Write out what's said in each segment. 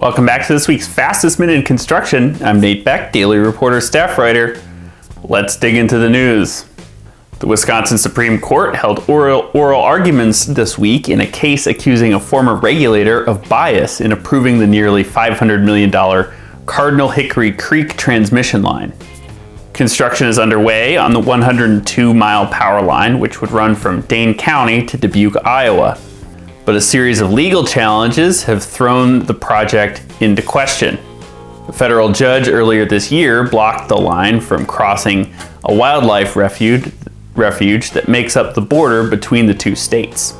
Welcome back to this week's Fastest Minute in Construction. I'm Nate Beck, Daily Reporter staff writer. Let's dig into the news. The Wisconsin Supreme Court held oral arguments this week in a case accusing a former regulator of bias in approving the nearly $500 million Cardinal Hickory Creek transmission line. Construction is underway on the 102-mile power line, which would run from Dane County to Dubuque, Iowa. But a series of legal challenges have thrown the project into question. A federal judge earlier this year blocked the line from crossing a wildlife refuge that makes up the border between the two states.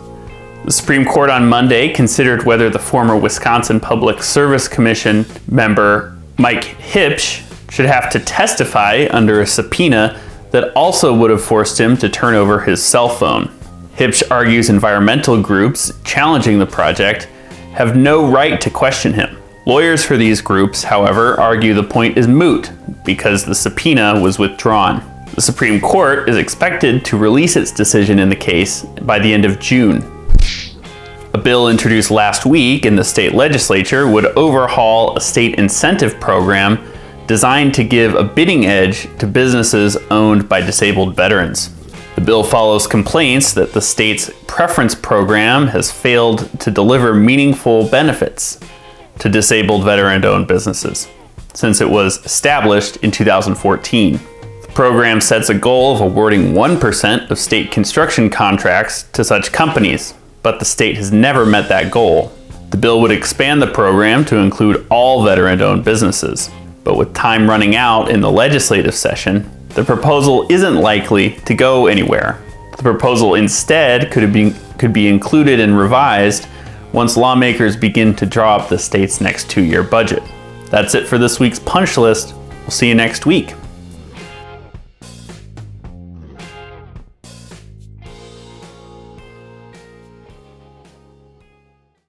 The Supreme Court on Monday considered whether the former Wisconsin Public Service Commission member Mike Huebsch should have to testify under a subpoena that also would have forced him to turn over his cell phone. Huebsch argues environmental groups challenging the project have no right to question him. Lawyers for these groups, however, argue the point is moot because the subpoena was withdrawn. The Supreme Court is expected to release its decision in the case by the end of June. A bill introduced last week in the state legislature would overhaul a state incentive program designed to give a bidding edge to businesses owned by disabled veterans. The bill follows complaints that the state's preference program has failed to deliver meaningful benefits to disabled veteran-owned businesses since it was established in 2014. The program sets a goal of awarding 1% of state construction contracts to such companies, but the state has never met that goal. The bill would expand the program to include all veteran-owned businesses, but with time running out in the legislative session, the proposal isn't likely to go anywhere. The proposal instead could be included and revised once lawmakers begin to draw up the state's next 2-year budget. That's it for this week's Punch List. We'll see you next week.